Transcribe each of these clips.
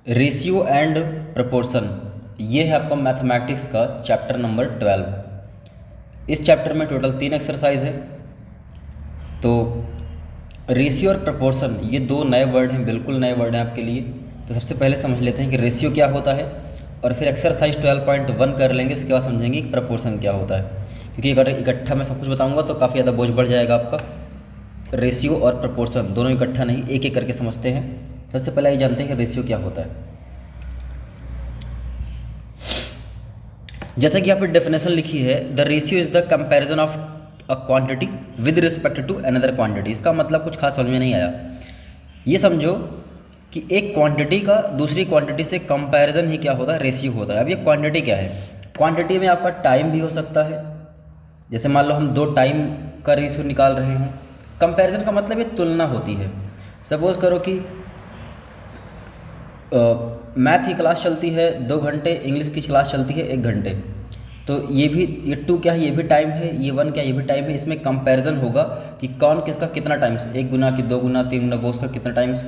Ratio and proportion, ये है आपका मैथमेटिक्स का चैप्टर नंबर 12। इस चैप्टर में टोटल 3 एक्सरसाइज है। तो रेशियो और प्रपोर्शन ये दो नए वर्ड हैं, बिल्कुल नए वर्ड हैं आपके लिए। तो सबसे पहले समझ लेते हैं कि रेशियो क्या होता है, और फिर एक्सरसाइज 12.1 कर लेंगे। उसके बाद समझेंगे कि प्रपोर्शन क्या होता है, क्योंकि अगर इकट्ठा मैं सब कुछ बताऊंगा तो काफ़ी ज़्यादा बोझ बढ़ जाएगा आपका। रेशियो और प्रपोर्शन दोनों इकट्ठा नहीं, एक एक करके समझते हैं। सबसे पहले ये जानते हैं कि रेशियो क्या होता है। जैसा कि यहाँ पे डेफिनेशन लिखी है, the ratio is the comparison of a quantity with respect to another quantity. इसका मतलब कुछ खास समझ में नहीं आया। ये समझो कि एक क्वांटिटी का दूसरी क्वांटिटी से कंपैरिजन ही क्या होता है, रेशियो होता है। अब ये क्वांटिटी क्या है? क्वांटिटी में आपका टाइम भी हो सकता है। जैसे मान लो हम 2 टाइम का रेशियो निकाल रहे हैं। कंपैरिजन का मतलब ये तुलना होती है। सपोज करो कि मैथ की क्लास चलती है 2 घंटे, इंग्लिश की क्लास चलती है 1 घंटे। तो ये 2 क्या है, ये भी टाइम है, ये 1 क्या, ये भी टाइम है। इसमें कंपैरिजन होगा कि कौन किसका कितना टाइम्स, 1 गुना कि 2 गुना 3 गुना वो उसका कितना टाइम्स।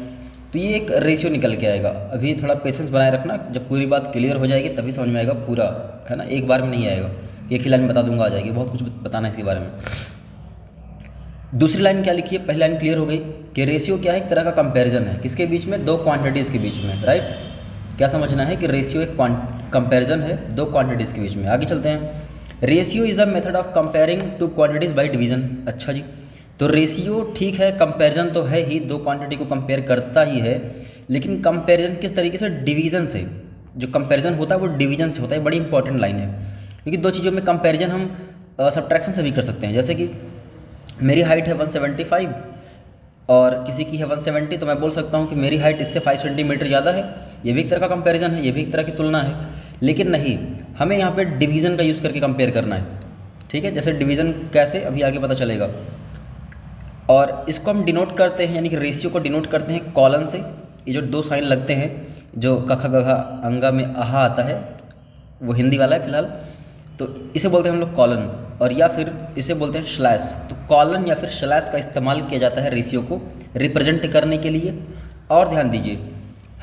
तो ये एक रेशियो निकल के आएगा। अभी थोड़ा पेशेंस बनाए रखना, जब पूरी बात क्लियर हो जाएगी तभी समझ में आएगा पूरा, है ना। एक बार में नहीं आएगा, एक ही लाइन में बता दूंगा आ जाएगी। बहुत कुछ बताना है इसके बारे में। दूसरी लाइन क्या लिखी है? पहली लाइन क्लियर हो गई कि रेशियो क्या है, एक तरह का कंपैरिजन है। किसके बीच में? 2 क्वांटिटीज़ के बीच में, राइट। क्या समझना है कि रेशियो एक कंपैरिजन है 2 क्वांटिटीज़ के बीच में। आगे चलते हैं। Ratio is a method of comparing 2 quantities by division. अच्छा जी, तो रेशियो ठीक है, कंपैरिजन तो है ही, 2 क्वांटिटी को कंपेयर करता ही है, लेकिन कंपैरिजन किस तरीके से? डिवीजन से। जो कंपैरिजन होता है वो डिवीजन से होता है। बड़ी इंपॉर्टेंट लाइन है, क्योंकि 2 चीज़ों में कंपैरिजन हम सब्ट्रैक्शन से भी कर सकते हैं। जैसे कि मेरी हाइट है 175 और किसी की है 170, तो मैं बोल सकता हूँ कि मेरी हाइट इससे 5 सेंटीमीटर ज़्यादा है। ये भी एक तरह का कंपैरिजन है, ये भी एक तरह की तुलना है। लेकिन नहीं, हमें यहाँ पे डिवीज़न का यूज़ करके कंपेयर करना है, ठीक है। जैसे डिवीज़न कैसे, अभी आगे पता चलेगा। और इसको हम डिनोट करते हैं, यानी कि रेशियो को डिनोट करते हैं कॉलन से। ये जो 2 साइन लगते हैं, जो कखा गघा अंगा में आहा आता है, वो हिंदी वाला है फिलहाल, तो इसे बोलते हैं हम लोग कॉलन, और या फिर इसे बोलते हैं स्लैश। तो कॉलन या फिर स्लैश का इस्तेमाल किया जाता है रेशियो को रिप्रेजेंट करने के लिए। और ध्यान दीजिए,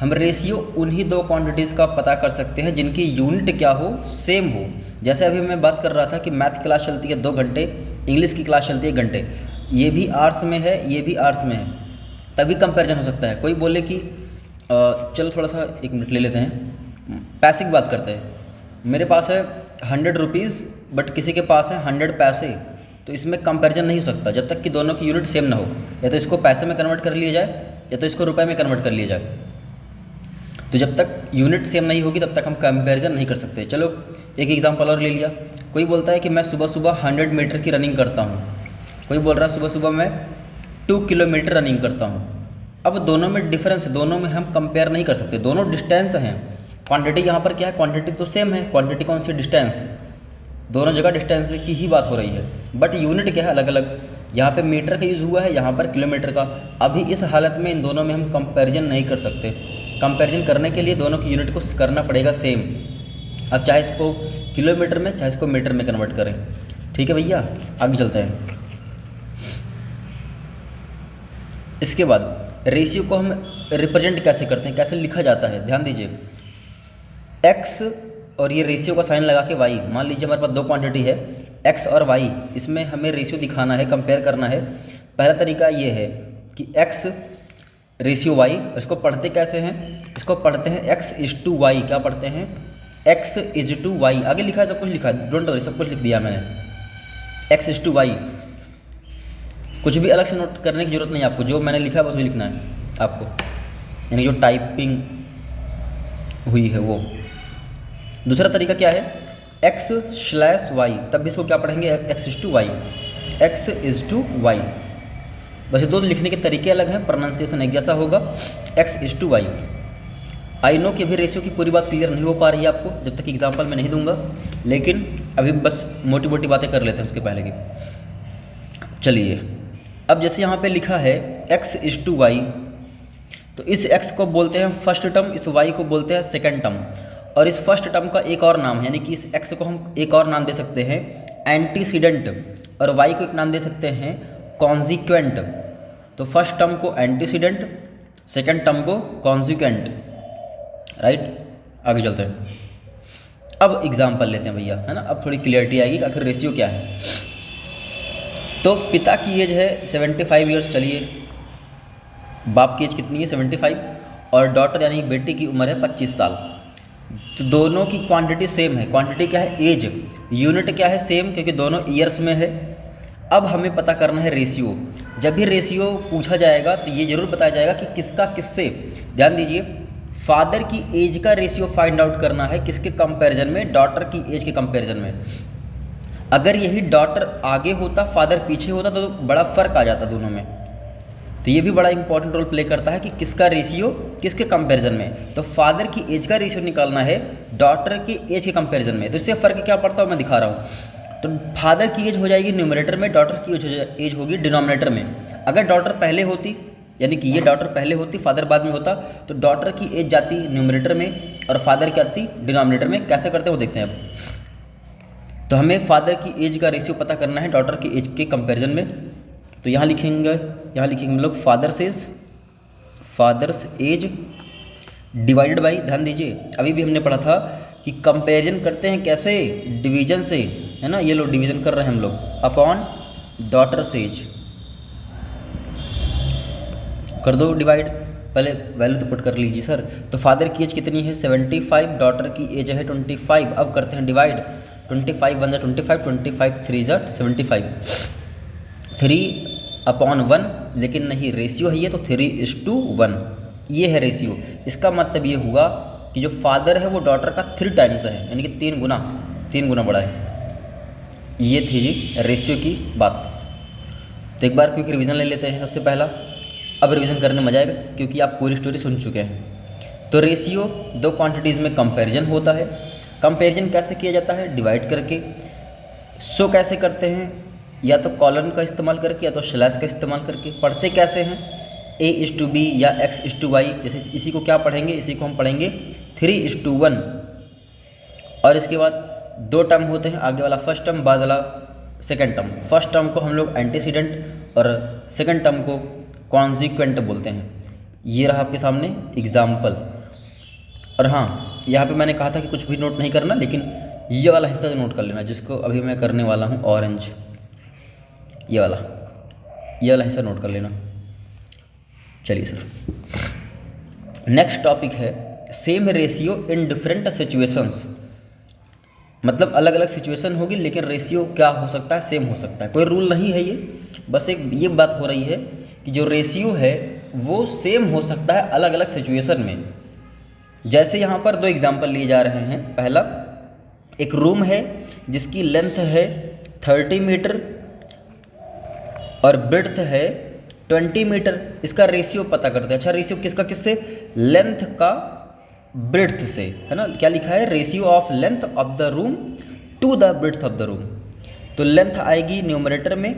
हम रेशियो उन्हीं 2 क्वांटिटीज़ का पता कर सकते हैं जिनकी यूनिट क्या हो, सेम हो। जैसे अभी मैं बात कर रहा था कि मैथ क्लास चलती है 2 घंटे, इंग्लिश की क्लास चलती है 1 घंटे। ये भी आर्ट्स में है, ये भी आर्ट्स में है, तभी कंपैरिजन हो सकता है। कोई बोले कि चलो थोड़ा सा 1 मिनट ले लेते हैं, पैसे की बात करते हैं। मेरे पास है 100 रुपीज़, बट किसी के पास है 100 पैसे, तो इसमें कंपैरिजन नहीं हो सकता जब तक कि दोनों की यूनिट सेम ना हो। या तो इसको पैसे में कन्वर्ट कर लिया जाए, या तो इसको रुपए में कन्वर्ट कर लिया जाए। तो जब तक यूनिट सेम नहीं होगी तब तक हम कंपैरिजन नहीं कर सकते। चलो एक एग्जांपल और ले लिया। कोई बोलता है कि मैं सुबह सुबह 100 मीटर की रनिंग करता हूँ। कोई बोल रहा है सुबह सुबह मैं 2 किलोमीटर रनिंग करता हूँ। अब दोनों में डिफरेंस है, दोनों में हम कंपेयर नहीं कर सकते, दोनों डिस्टेंस हैं। क्वांटिटी यहाँ पर क्या है? क्वांटिटी तो सेम है। क्वांटिटी कौन सी? डिस्टेंस। दोनों जगह डिस्टेंस की ही बात हो रही है, बट यूनिट क्या है? अलग अलग। यहाँ पे मीटर का यूज़ हुआ है, यहाँ पर किलोमीटर का। अभी इस हालत में इन दोनों में हम कंपैरिजन नहीं कर सकते। कंपैरिजन करने के लिए दोनों की यूनिट को करना पड़ेगा सेम। अब चाहे इसको किलोमीटर में, चाहे इसको मीटर में कन्वर्ट करें। ठीक है भैया, आगे चलते हैं। इसके बाद रेशियो को हम रिप्रेजेंट कैसे करते हैं, कैसे लिखा जाता है? ध्यान दीजिए, x और ये रेशियो का साइन लगा के y। मान लीजिए हमारे पास 2 क्वांटिटी है x और y, इसमें हमें रेशियो दिखाना है, कंपेयर करना है। पहला तरीका ये है कि x रेशियो y, इसको पढ़ते कैसे हैं? इसको पढ़ते हैं x इज टू वाई। क्या पढ़ते हैं? x is to y. आगे लिखा है, सब कुछ लिखा है, डोंट वरी, सब कुछ लिख दिया मैंने। x इज टू वाई, कुछ भी अलग से नोट करने की जरूरत नहीं है आपको, जो मैंने लिखा है बस वही लिखना है आपको, यानी जो टाइपिंग हुई है वो। दूसरा तरीका क्या है? x स्लैश वाई, तब भी इसको क्या पढ़ेंगे? x is to y, x is to y. बस ये 2 लिखने के तरीके अलग हैं, प्रोनाउंसिएशन एक जैसा होगा, x is to y. I know कि अभी रेशियो की पूरी बात क्लियर नहीं हो पा रही है आपको, जब तक एग्जाम्पल मैं नहीं दूंगा, लेकिन अभी बस मोटी मोटी बातें कर लेते हैं उसके पहले की। चलिए, अब जैसे यहाँ पे लिखा है x इज टू वाई, तो इस x को बोलते हैं फर्स्ट टर्म, इस y को बोलते हैं सेकंड टर्म। और इस फर्स्ट टर्म का एक और नाम है, यानी कि इस x को हम एक और नाम दे सकते हैं एंटीसीडेंट, और y को एक नाम दे सकते हैं कॉन्जिक्वेंट। तो फर्स्ट टर्म को एंटीसीडेंट, सेकंड टर्म को कॉन्जिक्वेंट। राइट, आगे चलते हैं। अब एग्जाम्पल लेते हैं भैया, है ना, अब थोड़ी क्लियरिटी आएगी कि आखिर रेशियो क्या है। तो पिता की एज है 75 ईयर्स, चलिए बाप की एज कितनी है 75, और डॉटर यानी बेटी की उम्र है 25 साल। तो दोनों की क्वांटिटी सेम है। क्वांटिटी क्या है? एज। यूनिट क्या है? सेम, क्योंकि दोनों ईयर्स में है। अब हमें पता करना है रेशियो। जब भी रेशियो पूछा जाएगा तो ये जरूर बताया जाएगा कि किसका किससे। ध्यान दीजिए, फादर की एज का रेशियो फाइंड आउट करना है किसके कंपैरिजन में? डॉटर की एज के कंपैरिजन में। अगर यही डॉटर आगे होता, फादर पीछे होता, तो बड़ा फर्क आ जाता दोनों में। तो ये भी बड़ा इंपॉर्टेंट रोल प्ले करता है कि किसका रेशियो किसके कंपैरिजन में। तो फादर की एज का रेशियो निकालना है डॉटर की एज के कंपैरिजन में। तो इससे फ़र्क क्या पड़ता है मैं दिखा रहा हूँ। तो फादर की एज हो जाएगी न्यूमरेटर में, डॉटर की एज होगी डिनोमिनेटर में। अगर डॉटर पहले होती, यानी कि ये डॉटर पहले होती, फादर बाद में होता, तो डॉटर की एज जाती न्यूमरेटर में और फादर की आती डिनोमिनेटर में। कैसे करते हैं वो देखते हैं अब। तो हमें फादर की एज का रेशियो पता करना है डॉटर की एज के कंपैरिजन में। तो यहाँ लिखेंगे हम लोग फादर्स एज डिवाइडेड बाई, ध्यान दीजिए अभी भी हमने पढ़ा था कि कंपैरिजन करते हैं कैसे? डिवीजन से, है ना। ये लो डिवीजन कर रहे हैं हम लोग, अपॉन डॉटर्स एज कर दो डिवाइड। पहले वैल्यू तो पुट कर लीजिए सर। तो फादर की एज कितनी है 75, डॉटर की एज है 25। अब करते हैं डिवाइड। 25 1 25, 25 3 75, 3/1, लेकिन नहीं रेशियो है ये, तो 3:1 ये है रेशियो। इसका मतलब ये हुआ कि जो फादर है वो डॉटर का 3 टाइम्स है, यानी कि 3 गुना बड़ा है। ये थी जी रेशियो की बात। तो एक बार क्विक रिवीजन ले लेते हैं सबसे पहला। अब रिवीजन करने में मजा आएगा क्योंकि आप पूरी स्टोरी सुन चुके हैं। तो रेशियो दो क्वांटिटीज़ में कंपैरिजन होता है। कंपैरिजन कैसे किया जाता है? डिवाइड करके। सो कैसे करते हैं? या तो कॉलन का इस्तेमाल करके या तो स्लैश का इस्तेमाल करके। पढ़ते कैसे हैं? A:B या X:Y। जैसे इसी को क्या पढ़ेंगे? इसी को हम पढ़ेंगे 3:1। और इसके बाद 2 टर्म होते हैं, आगे वाला फर्स्ट टर्म, बाद वाला सेकंड टर्म। फर्स्ट टर्म को हम लोग एंटीसीडेंट और सेकंड टर्म को कॉन्सिक्वेंट बोलते हैं। ये रहा आपके सामने एग्जाम्पल। और हाँ, यहाँ पे मैंने कहा था कि कुछ भी नोट नहीं करना, लेकिन ये वाला हिस्सा नोट कर लेना, जिसको अभी मैं करने वाला हूँ ऑरेंज। ये वाला हिस्सा नोट कर लेना। चलिए सर, नेक्स्ट टॉपिक है same ratio in different situations. मतलब अलग अलग सिचुएशन होगी, लेकिन रेशियो क्या हो सकता है? सेम हो सकता है। कोई रूल नहीं है ये, बस एक ये बात हो रही है कि जो रेशियो है वो सेम हो सकता है अलग अलग सिचुएशन में। जैसे यहाँ पर 2 एग्जाम्पल लिए जा रहे हैं। पहला, एक रूम है जिसकी लेंथ है 30 मीटर और ब्रेड्थ है 20 मीटर। इसका रेशियो पता करते हैं। अच्छा, रेशियो किसका किससे? लेंथ का ब्रेड्थ से, है ना। क्या लिखा है? Ratio of length of the room to the breadth of the room. तो लेंथ आएगी न्यूमरेटर में,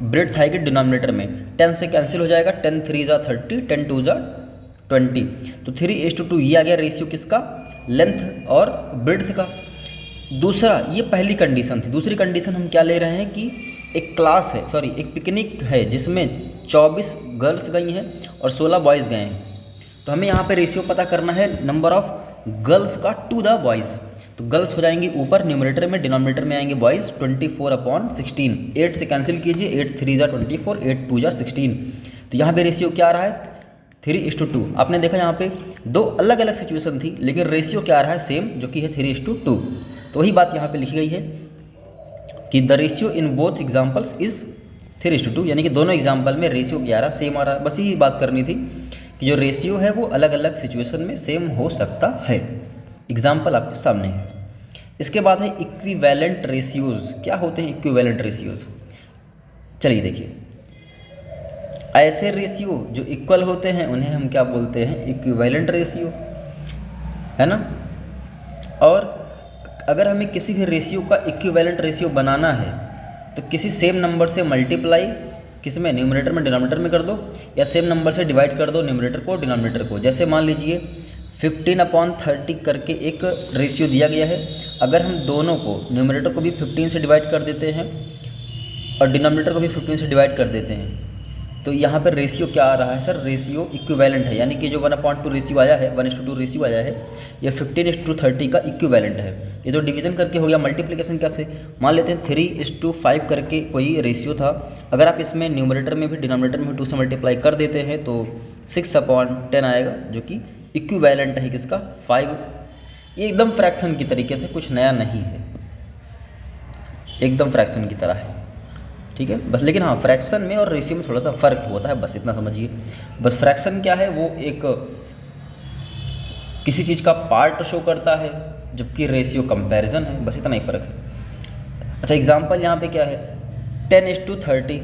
ब्रेड्थ आएगी डिनोमिनेटर में। 10 से कैंसिल हो जाएगा, 10 3 ज़ा 30, 10 2 ज़ा 20। तो 3:2 ये आ गया रेशियो किसका? लेंथ और ब्रेड्थ का। दूसरा, ये पहली कंडीशन थी। दूसरी कंडीशन हम क्या ले रहे हैं कि एक क्लास है, सॉरी एक पिकनिक है जिसमें 24 गर्ल्स गई हैं और 16 बॉयज़ गए हैं। तो हमें यहाँ पे रेशियो पता करना है नंबर ऑफ गर्ल्स का टू द बॉयज़। तो गर्ल्स हो जाएंगी ऊपर न्यूमरेटर में, डिनोमिनेटर में आएंगे बॉयज़। 24/16, 8 से कैंसिल कीजिए, 8 3 ज़ा 24, 8 2 ज़ा 16। तो यहाँ पे रेशियो क्या आ रहा है? 3:2। आपने देखा यहाँ पे 2 अलग अलग सिचुएशन थी, लेकिन रेशियो क्या आ रहा है? सेम, जो कि है 3:2। तो वही बात यहाँ पे लिखी गई है कि the ratio in both examples is 3:2, यानी कि दोनों एग्जाम्पल में रेशियो 11 सेम आ रहा है। बस यही बात करनी थी कि जो रेशियो है वो अलग अलग सिचुएशन में सेम हो सकता है। एग्जाम्पल आपके सामने है। इसके बाद है इक्विवेलेंट रेशियोज़। क्या होते हैं इक्विवेलेंट रेशियोज़? चलिए देखिए, ऐसे रेशियो जो इक्वल होते हैं उन्हें हम क्या बोलते हैं? इक्विवेलेंट रेशियो, है ना। और अगर हमें किसी भी रेशियो का इक्विवेलेंट रेशियो बनाना है तो किसी सेम नंबर से मल्टीप्लाई किस में? न्यूमरेटर में डिनोमिनेटर में कर दो, या सेम नंबर से डिवाइड कर दो न्यूमरेटर को डिनोमिनेटर को। जैसे मान लीजिए 15/30 करके एक रेशियो दिया गया है। अगर हम दोनों को, न्यूमरेटर को भी 15 से डिवाइड कर देते हैं और डिनोमिनेटर को भी 15 से डिवाइड कर देते हैं, तो यहाँ पर रेशियो क्या आ रहा है सर, रेशियो इक्विवेलेंट है, यानी कि जो 1/2 रेशियो आया है, 1:2 रेशियो आया है, ये 15:30 का इक्विवेलेंट है। ये तो डिवीजन करके हो गया, मल्टीप्लिकेशन कैसे, मान लेते हैं 3:5 करके कोई रेशियो था, अगर आप इसमें न्यूमरेटर में भी डिनोमिनेटर में 2 से मल्टीप्लाई कर देते हैं तो 6/10 आएगा, जो कि इक्विवेलेंट है किसका, 5। ये एकदम फ्रैक्शन की तरीके से, कुछ नया नहीं है, एकदम फ्रैक्शन की तरह है, ठीक है बस। लेकिन हाँ, फ्रैक्शन में और रेशियो में थोड़ा सा फ़र्क होता है, बस इतना समझिए। बस फ्रैक्शन क्या है, वो एक किसी चीज़ का पार्ट शो करता है, जबकि रेशियो कंपैरिजन है, बस इतना ही फ़र्क है। अच्छा, एग्जांपल यहाँ पे क्या है, 10:30,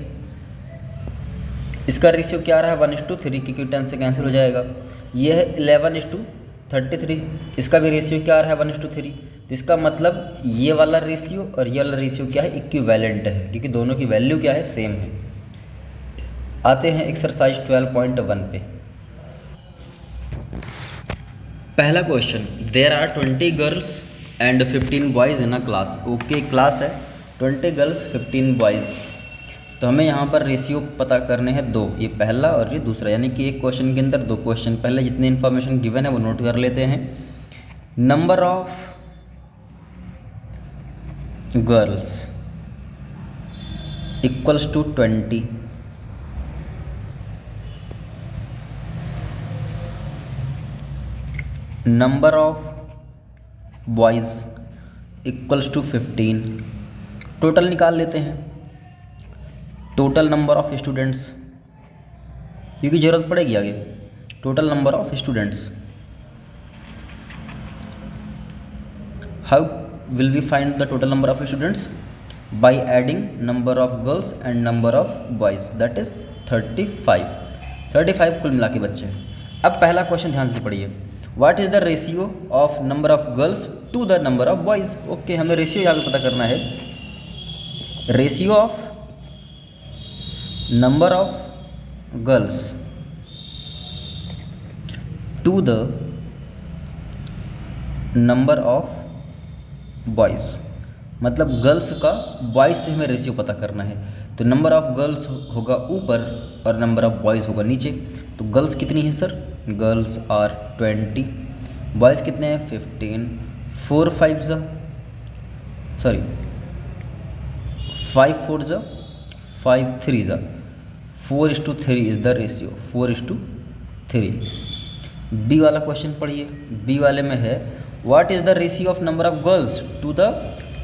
इसका रेशियो क्या आ रहा है, 1:3, क्योंकि 10 से कैंसिल हो जाएगा। ये है 11:33, इसका भी रेशियो क्या आ रहा है, 1:3। तो इसका मतलब ये वाला रेशियो और ये वाला रेशियो क्या है, इक्विवेलेंट है, क्योंकि दोनों की वैल्यू क्या है, सेम है। आते हैं एक्सरसाइज 12.1 पे। पहला question, there are 20 girls and 15 boys in a class. Okay, class है, 20 गर्ल्स 15 बॉयज़, तो हमें यहाँ पर रेशियो पता करने हैं 2, ये पहला और ये दूसरा, यानी कि एक क्वेश्चन के अंदर 2 क्वेश्चन। पहले जितनी इन्फॉर्मेशन गिवन है वो नोट कर लेते हैं। Number of girls equals to 20, number of boys equals to 15। Total निकाल लेते हैं, टोटल नंबर ऑफ स्टूडेंट्स, क्योंकि ज़रूरत पड़ेगी आगे। Total number of students, how will we find the total number of students? By adding number of girls and number of boys, that is 35 कुल मिला के बच्चे हैं। अब पहला क्वेश्चन ध्यान से पढ़िए, what is the ratio of number of girls to the number of boys. Okay, हमें रेशियो यहाँ पे पता करना है, ratio of number of girls to the number of boys, मतलब गर्ल्स का बॉयज़ से हमें रेशियो पता करना है। तो नंबर ऑफ़ गर्ल्स होगा ऊपर और नंबर ऑफ़ बॉयज़ होगा नीचे। तो गर्ल्स कितनी है सर, गर्ल्स आर 20, बॉयज़ कितने हैं 15, 4 5 ज़ा, सॉरी 5 4 ज़ा, 5 3 ज़ा, 4:3 इज़ द रेशियो, 4:3। बी वाला क्वेश्चन पढ़िए, बी वाले में है what is the ratio of number of girls to the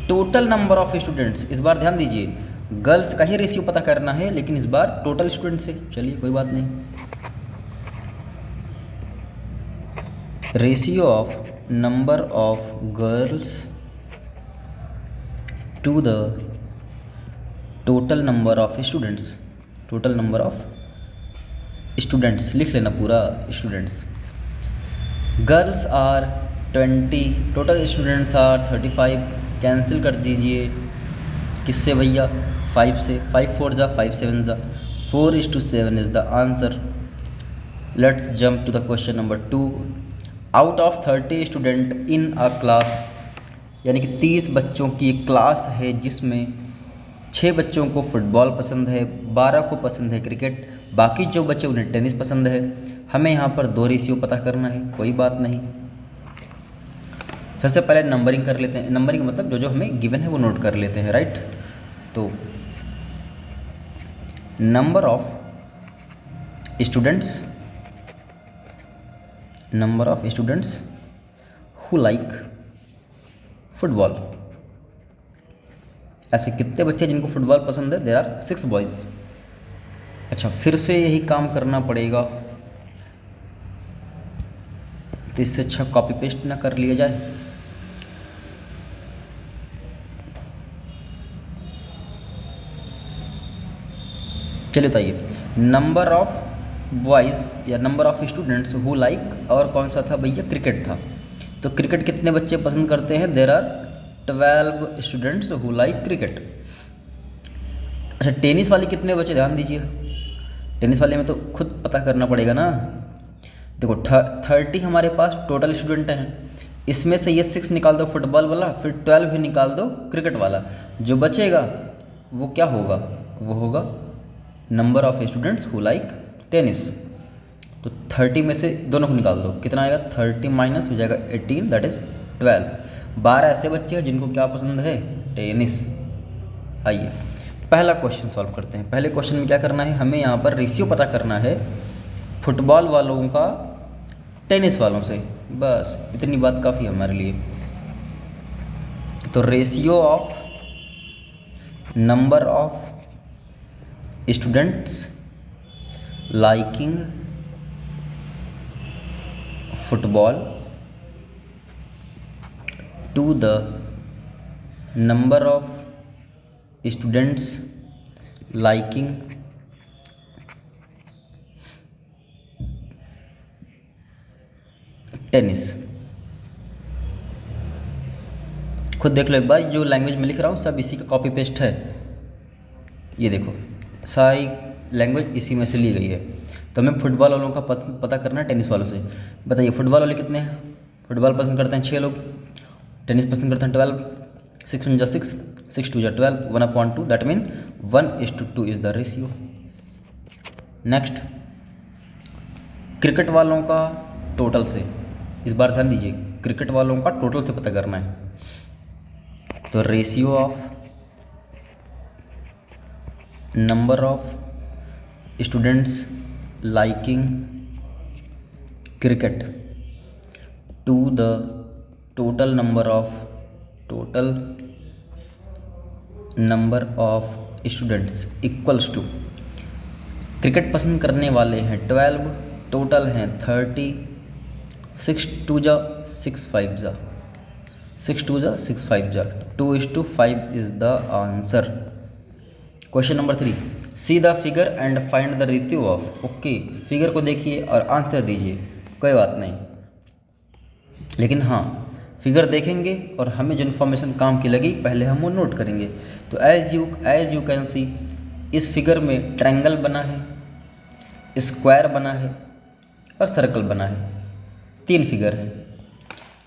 total number of students. इस बार ध्यान दीजिए, गर्ल्स का ही रेशियो पता करना है, लेकिन इस बार टोटल स्टूडेंट से। चलिए कोई बात नहीं, ratio of number of girls to the total number of students, total number of students लिख लेना पूरा, students. Girls are 20, total student था 35, कैंसिल कर दीजिए किससे भैया, 5 से, 5 4 ज़ा, 5 7 ज़ा, 4:7 is the answer. Let's jump to the question number 2। Out of 30 student in a class, यानी कि 30 बच्चों की एक क्लास है जिसमें 6 बच्चों को फुटबॉल पसंद है, 12 को पसंद है क्रिकेट, बाकी जो बच्चे उन्हें टेनिस पसंद है। हमें यहाँ पर 2 रेशियो पता करना है, कोई बात नहीं। सबसे पहले नंबरिंग कर लेते हैं, नंबरिंग मतलब जो जो हमें गिवन है वो नोट कर लेते हैं, राइट। तो number of students, number of students who like football, ऐसे कितने बच्चे जिनको फुटबॉल पसंद है, देयर आर 6 बॉयज़। अच्छा, फिर से यही काम करना पड़ेगा, तो इससे अच्छा कॉपी पेस्ट ना कर लिया जाए। चलिए बताइए, नंबर ऑफ बॉयज़ या number of students who like, और कौन सा था भैया, क्रिकेट था। तो क्रिकेट कितने बच्चे पसंद करते हैं, there are 12 students who like cricket. अच्छा, टेनिस वाले कितने बच्चे, ध्यान दीजिए, टेनिस वाले में तो खुद पता करना पड़ेगा ना। देखो 30 हमारे पास टोटल स्टूडेंट हैं, इसमें से ये 6 निकाल दो फुटबॉल वाला, फिर 12 भी निकाल दो क्रिकेट वाला, जो बचेगा वो क्या होगा, वो होगा number of students who like tennis. तो 30 में से दोनों को निकाल दो, कितना आएगा 30 माइनस हो जाएगा 18 दैट इज़ 12। 12 ऐसे बच्चे हैं जिनको क्या पसंद है, टेनिस। आइए पहला क्वेश्चन सॉल्व करते हैं। पहले क्वेश्चन में क्या करना है, हमें यहाँ पर रेशियो पता करना है फुटबॉल वालों का टेनिस वालों से, बस इतनी बात काफ़ी है हमारे लिए। तो ratio of number of students liking football to the number of students liking tennis. खुद देख लो एक बार, जो लैंग्वेज में लिख रहा हूँ सब इसी का कॉपी पेस्ट है। ये देखो सारी लैंग्वेज इसी में से ली गई है। तो हमें फुटबॉल वालों का पता करना है टेनिस वालों से। बताइए फुटबॉल वाले कितने हैं, फुटबॉल पसंद करते हैं 6 लोग, टेनिस पसंद करते हैं 12, 6 × 6, 6 × 12, 1/2 that mean 1:2 is the ratio. Next cricket वालों का टोटल से, इस बार ध्यान दीजिए, क्रिकेट वालों का टोटल से पता करना है। तो ratio of number of students liking cricket to the total number of students equals to, cricket पसंद करने वाले हैं 12, टोटल हैं 30, 6 2 जा 6 5 जा 6 2 जा 6 5 जा 2:5 is the answer. Question number 3, see the figure and find the ratio of. Okay, figure को देखिए और आंसर दीजिए, कोई बात नहीं, लेकिन हाँ फिगर देखेंगे और हमें जो इन्फॉर्मेशन काम की लगी पहले हम वो नोट करेंगे। तो एज यू कैन सी, इस फिगर में ट्रायंगल बना है, स्क्वायर बना है और सर्कल बना है, 3 फिगर है।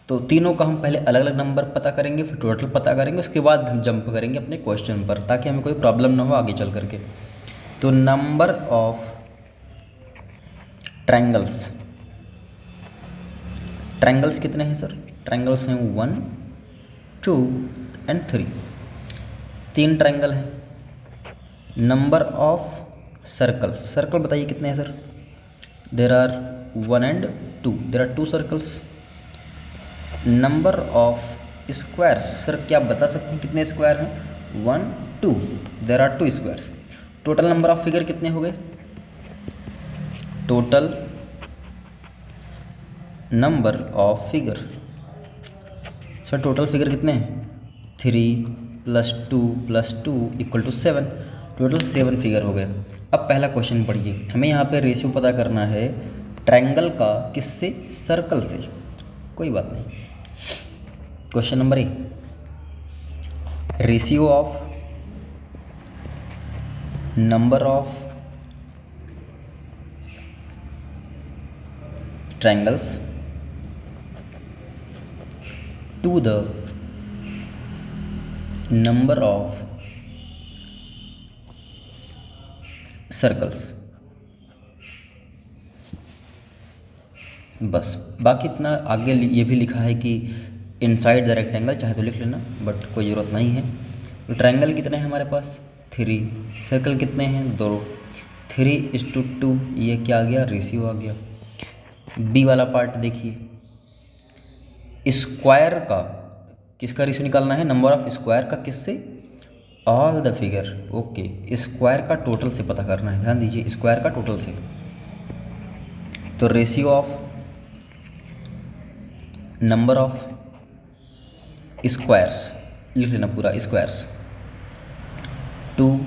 तो तीनों का हम पहले अलग अलग नंबर पता करेंगे, फिर टोटल पता करेंगे, उसके बाद हम जंप करेंगे अपने क्वेश्चन पर, ताकि हमें कोई प्रॉब्लम ना हो आगे चल करके। तो नंबर ऑफ ट्रायंगल्स कितने हैं सर, ट्रायंगल्स हैं 1 2 एंड 3, 3 ट्रायंगल हैं। नंबर ऑफ सर्कल बताइए कितने हैं sir, there are 1 and 2, there are 2 circles. Number of squares, sir क्या आप बता सकते हैं कितने स्क्वायर हैं, 1 2, there are 2 squares. Total number of figure कितने हो गए, total number of figure, sir total figure कितने हैं, 3 + 2 + 2 = 7, टोटल 7 फिगर हो गए। अब पहला क्वेश्चन पढ़िए, हमें यहाँ पे रेशियो पता करना है ट्रायंगल का, किससे, सर्कल से, कोई बात नहीं। Question number 1, ratio of number of triangles to the number of circles. बस, बाकी इतना आगे ये भी लिखा है कि इनसाइड द रेक्टेंगल, चाहे तो लिख लेना बट कोई ज़रूरत नहीं है। तो ट्रायंगल कितने हैं हमारे पास, 3, सर्कल कितने हैं, 2, 3:2, ये क्या आ गया, रेशियो आ गया। बी वाला पार्ट देखिए, स्क्वायर का किसका रेशियो निकालना है, नंबर ऑफ स्क्वायर का किससे, all the figure. Okay, square का टोटल से पता करना है, ध्यान दीजिए स्क्वायर का टोटल से। तो ratio of number of squares, लिख लेना पूरा, squares to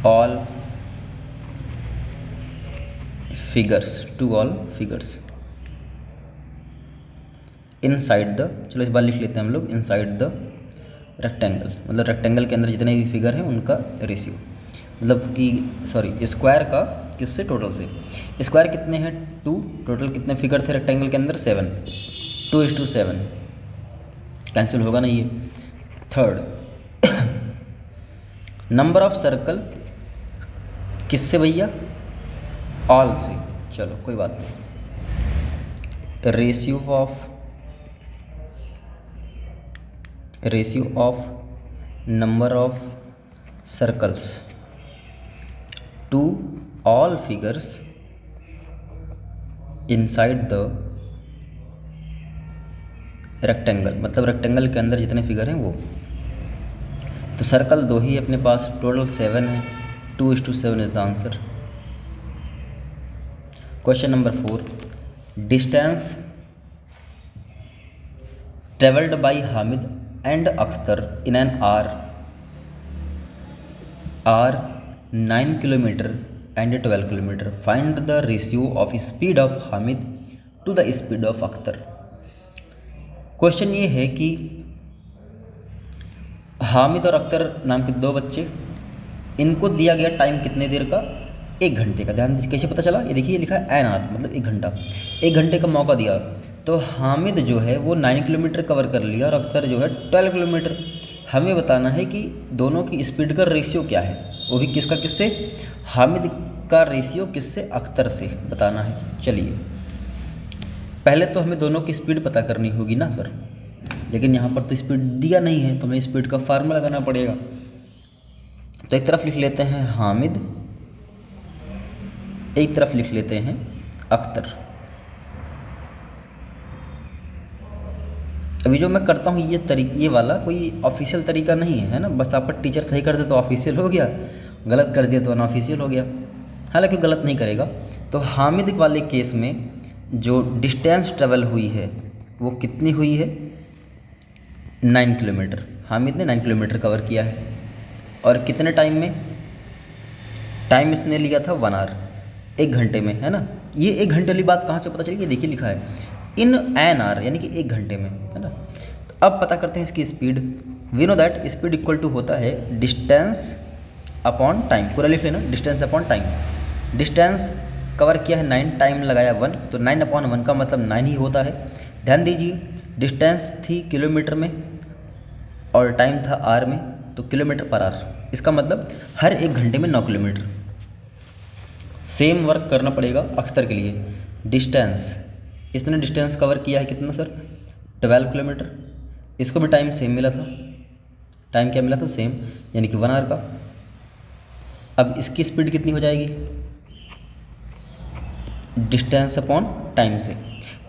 all figures inside the, चलो इस बार लिख लेते हैं हम लोग, इनसाइड द रेक्टेंगल, मतलब रेक्टेंगल के अंदर जितने भी फिगर हैं उनका रेशियो, मतलब कि सॉरी स्क्वायर का किससे, टोटल से। स्क्वायर कितने हैं, 2, टोटल कितने फिगर थे रेक्टेंगल के अंदर, 7, 2:7, कैंसिल होगा नहीं ये। थर्ड, नंबर ऑफ सर्कल किससे भैया? ऑल से। चलो कोई बात नहीं। Ratio of number of circles to all figures inside the rectangle, मतलब रेक्टेंगल के अंदर जितने फिगर हैं वो। तो सर्कल 2 ही अपने पास, टोटल 7 है, 2:7 is the answer. Question number 4, distance travelled by Hamid and Akhtar in an are 9 kilometer and 12 kilometer. Find the ratio of speed of Hamid to the speed of Akhtar. Question ये है कि हामिद और अख्तर नाम के 2 बच्चे, इनको दिया गया टाइम कितने देर का? 1 घंटे का। ध्यान दीजिए कैसे पता चला, ये देखिए लिखा है NR मतलब 1 घंटा। 1 घंटे का मौका दिया, तो हामिद जो है वो 9 किलोमीटर कवर कर लिया और अख्तर जो है 12 किलोमीटर। हमें बताना है कि दोनों की स्पीड का रेशियो क्या है, वो भी किसका किससे? हामिद का रेशियो किससे? अख्तर से बताना है। चलिए पहले तो हमें दोनों की स्पीड पता करनी होगी ना सर, लेकिन यहाँ पर तो स्पीड दिया नहीं है, तो हमें स्पीड का फार्मूला लगाना पड़ेगा। तो एक तरफ लिख लेते हैं हामिद, एक तरफ लिख लेते हैं अख्तर। अभी जो मैं करता हूँ ये वाला कोई ऑफिशियल तरीका नहीं है ना, बस आप टीचर सही कर दे तो ऑफिशियल हो गया, गलत कर दिया तो अनऑफिशियल हो गया। हालांकि गलत नहीं करेगा। तो हामिद वाले केस में जो डिस्टेंस ट्रेवल हुई है वो कितनी हुई है? 9 किलोमीटर। हामिद ने 9 किलोमीटर कवर किया है। और कितने टाइम में? टाइम इसने लिया था 1 आवर, 1 घंटे में, है ना। ये 1 घंटे वाली बात कहाँ से पता चली? ये देखिए लिखा है इन एन आर, यानी कि 1 घंटे में, है ना। तो अब पता करते हैं इसकी speed. We know that speed equal to होता है डिस्टेंस अपॉन टाइम। पूरा लिख लेना, distance upon time. Distance cover किया है 9, टाइम लगाया 1, तो 9/1 का मतलब 9 ही होता है। ध्यान दीजिए डिस्टेंस थी किलोमीटर में और टाइम था आर में, तो किलोमीटर पर आवर। इसका मतलब हर 1 घंटे में 9 किलोमीटर। सेम वर्क करना पड़ेगा अख्तर के लिए। डिस्टेंस, इसने डिस्टेंस कवर किया है कितना सर? 12 किलोमीटर। इसको भी टाइम सेम मिला था। टाइम क्या मिला था? सेम, यानी कि 1 आवर का। अब इसकी स्पीड कितनी हो जाएगी? डिस्टेंस अपॉन टाइम से।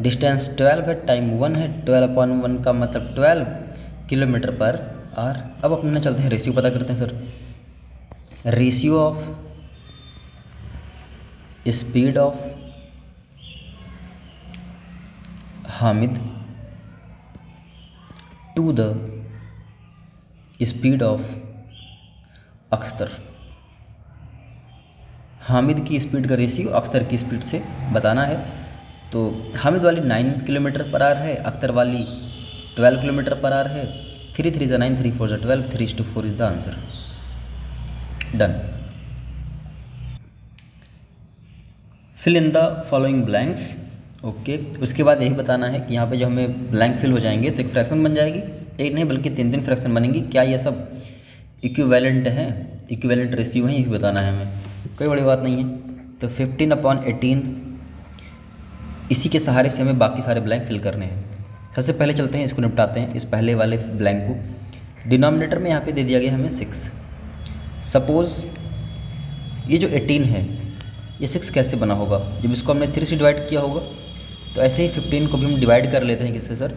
डिस्टेंस 12 है, टाइम 1 है, 12/1 का मतलब 12 किलोमीटर पर आवर। अब अपने चलते हैं रेशियो पता करते हैं sir. Ratio of speed of Hamid to the speed of Akhtar. Hamid की स्पीड का रेशियो अख्तर की स्पीड से बताना है। तो हामिद वाली 9 किलोमीटर पर आवर है, अख्तर वाली 12 किलोमीटर पर आवर है। 3 3 9, 3 4 12, 3:4 is the answer. Done. Fill in the following blanks. Okay, उसके बाद यही बताना है कि यहाँ पे जब हमें ब्लैंक फिल हो जाएंगे तो एक फ्रैक्शन बन जाएगी। एक नहीं बल्कि 3 फ्रैक्शन बनेंगी। क्या ये सब इक्विवेलेंट हैं, इक्विवेलेंट रेशियो हैं, ये भी बताना है हमें। कोई बड़ी बात नहीं है। तो 15/18 इसी के सहारे से हमें बाकी सारे ब्लैंक फिल करने हैं। सबसे पहले चलते हैं, इसको निपटाते हैं, इस पहले वाले ब्लैंक को। डिनोमिनेटर में यहाँ पे दे दिया गया हमें 6। सपोज़ ये जो 18 है ये 6 कैसे बना होगा? जब इसको हमने 3 से डिवाइड किया होगा, तो ऐसे ही 15 को भी हम डिवाइड कर लेते हैं किससे सर?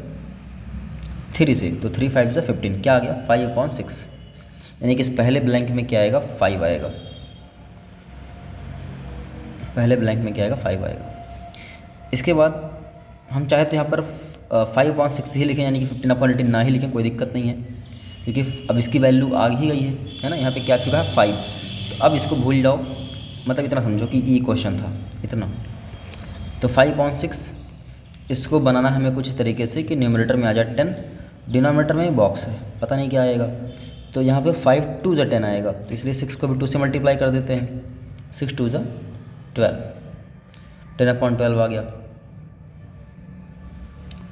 3 से। तो 3 5 से 15, क्या आ गया? 5/6। यानी कि इस पहले ब्लैंक में क्या आएगा? 5 आएगा। पहले ब्लैंक में क्या आएगा? 5 आएगा। इसके बाद हम चाहे तो यहाँ पर 5/6 ही लिखें, यानी कि 15/18 ना ही लिखें, कोई दिक्कत नहीं है, क्योंकि अब इसकी वैल्यू आ ही गई है ना। यहाँ पे क्या चुका है? 5। तो अब इसको भूल जाओ, मतलब इतना समझो कि ये क्वेश्चन था इतना। तो 5/6 इसको बनाना हमें कुछ इस तरीके से कि न्यूमरेटर में आ जाए 10, डिनोमिनेटर में बॉक्स है, पता नहीं क्या आएगा। तो यहाँ पे 5 2 × 10 आएगा, तो इसलिए 6 को भी 2 से मल्टीप्लाई कर देते हैं। 6 2 × 12, 10/12 आ गया।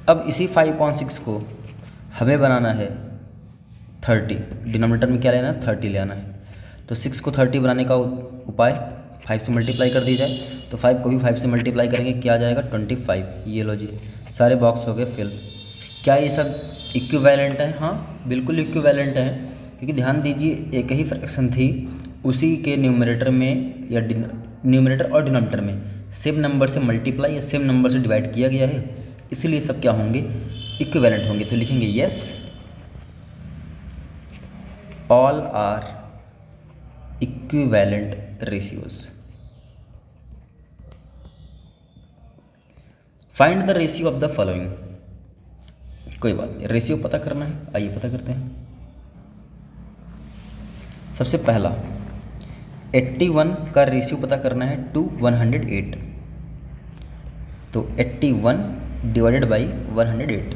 अब इसी 5/6 को हमें बनाना है 30। डिनोमिनेटर में क्या लेना है? 30 ले आना है। तो 6 को 30 बनाने का उपाय 5 से मल्टीप्लाई कर दी जाए, तो 5 को भी 5 से मल्टीप्लाई करेंगे, क्या आ जाएगा 25। ये लो जी, सारे बॉक्स हो गए फिल। क्या ये सब इक्विवेलेंट है? हाँ बिल्कुल इक्विवेलेंट है, क्योंकि ध्यान दीजिए एक ही फ्रैक्शन थी, उसी के न्यूमरेटर में या न्यूमरेटर और डिनोमिनेटर में सेम नंबर से मल्टीप्लाई या सेम नंबर से डिवाइड किया गया है, इसलिए सब क्या होंगे, इक्विवेलेंट होंगे। तो लिखेंगे yes all are equivalent ratios. Find the ratio of the following. कोई बात नहीं, रेशियो पता करना है, आइए पता करते हैं। सबसे पहला 81 का रेशियो पता करना है टू 108, तो 81 डिवाइडेड बाई 108।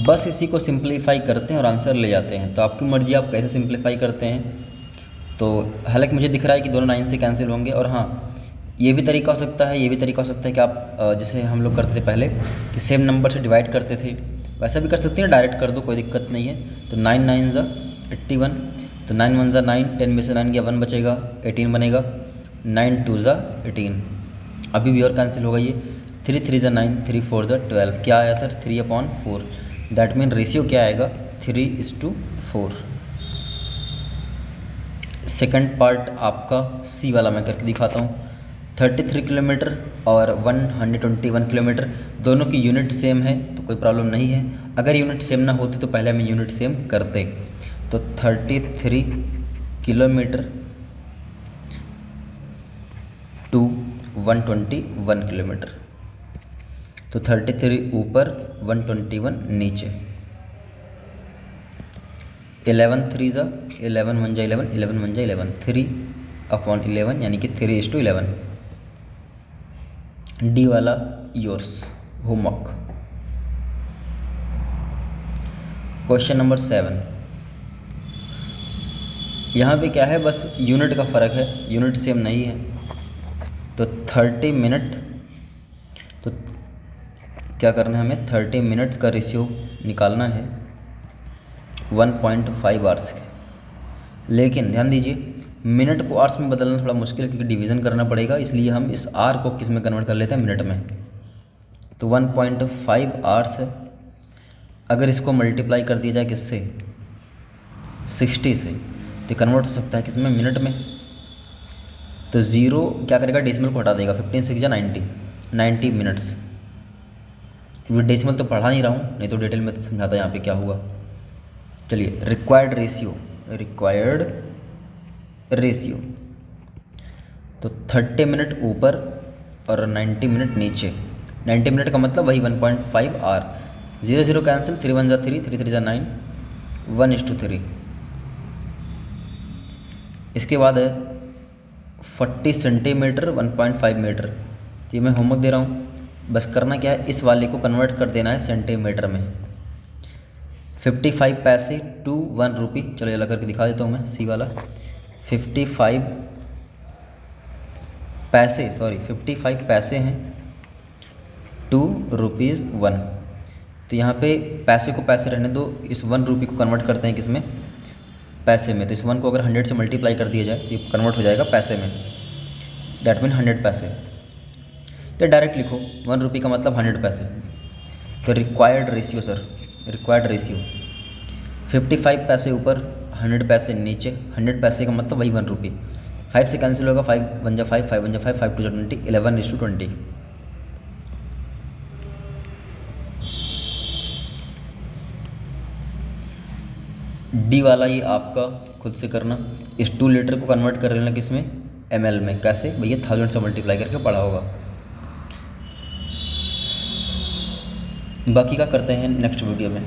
बस इसी को सिंप्लीफाई करते हैं और आंसर ले जाते हैं। तो आपकी मर्जी, आप कैसे सिंप्लीफाई करते हैं। तो हालांकि मुझे दिख रहा है कि दोनों 9 से कैंसिल होंगे, और हाँ ये भी तरीका हो सकता है, ये भी तरीका हो सकता है कि आप जैसे हम लोग करते थे पहले कि सेम नंबर से डिवाइड करते थे, वैसा भी कर सकते हैं, डायरेक्ट कर दो, कोई दिक्कत नहीं है। तो 9 9 ज़ा 81, तो 9 1 ज़ा 9, 10 में से 9 गया 1 बचेगा, 18 बनेगा, 9 2 ज़ा 18, अभी भी और कैंसिल होगा ये, 3 3 ज़ा 9, 3 4 ज़ा 12, क्या आया सर 3/4। दैट मीन रेशियो क्या आएगा 3:4। सेकंड पार्ट आपका सी वाला मैं करके दिखाता हूँ। 33 किलोमीटर और 121 किलोमीटर, दोनों की यूनिट सेम है तो कोई प्रॉब्लम नहीं है। अगर यूनिट सेम ना होती तो पहले हमें यूनिट सेम करते। तो 33 किलोमीटर टू 121 किलोमीटर, तो 33 ऊपर 121 नीचे। 11 3 ज़ा 11, 1 ज़ा 11, 11 1 ज़ा 11, 3/11 यानी कि 3:11। डी वाला योर्स होमवर्क। क्वेश्चन नंबर 7, यहाँ पे क्या है, बस यूनिट का फ़र्क है, यूनिट सेम नहीं है। तो 30 मिनट, तो क्या करना है हमें, 30 मिनट्स का रेशियो निकालना है 1.5 आवर्स के। लेकिन ध्यान दीजिए मिनट को आवर्स में बदलना थोड़ा मुश्किल है, क्योंकि डिवीज़न करना पड़ेगा, इसलिए हम इस आर को किस में कन्वर्ट कर लेते हैं, मिनट में। तो 1.5 आवर्स है। अगर इसको मल्टीप्लाई कर दिया जाए किससे, 60 से, तो कन्वर्ट हो सकता है किस में, मिनट में। तो ज़ीरो क्या करेगा, डेसिमल को हटा देगा, 15 6 जा 90 मिनट्स। डेसिमल तो पढ़ा नहीं रहा हूँ, नहीं तो डिटेल में समझाता यहाँ पे क्या हुआ। चलिए रिक्वायर्ड रेशियो, तो 30 मिनट ऊपर और 90 मिनट नीचे। 90 मिनट का मतलब वही 1.5 आवर। 0 0 कैंसिल, 3 1 ज़ा 3, 3 3 ज़ा 9, 1:3। इसके बाद है 40 सेंटीमीटर 1.5 मीटर। तो ये मैं होमवर्क दे रहा हूँ, बस करना क्या है, इस वाले को कन्वर्ट कर देना है सेंटीमीटर में। 55 पैसे टू 1 रुपी, चलो ये लगा करके दिखा देता हूँ मैं, सी वाला। 55 पैसे हैं टू ₹1। तो यहाँ पे पैसे को पैसे रहने दो, इस 1 रुपी को कन्वर्ट करते हैं किसमें, पैसे में। तो इस 1 को अगर 100 से मल्टीप्लाई कर दिया जाए, ये कन्वर्ट हो जाएगा पैसे में, दैट मीन 100 पैसे। तो डायरेक्ट लिखो 1 रुपी का मतलब 100 पैसे। तो required ratio sir, required ratio 55 पैसे ऊपर 100 पैसे नीचे। 100 पैसे का मतलब वही 1 रुपी। 5 से कैंसिल होगा, 5 1 जा 5, 5 1 जा 5, 5 2 जा 20, 11:20। डी वाला ये आपका खुद से करना। इस 2 लीटर को कन्वर्ट कर लेना किस में, ml में। कैसे भैया, 1000 से मल्टीप्लाई करके पढ़ा होगा। बाकी का करते हैं नेक्स्ट वीडियो में।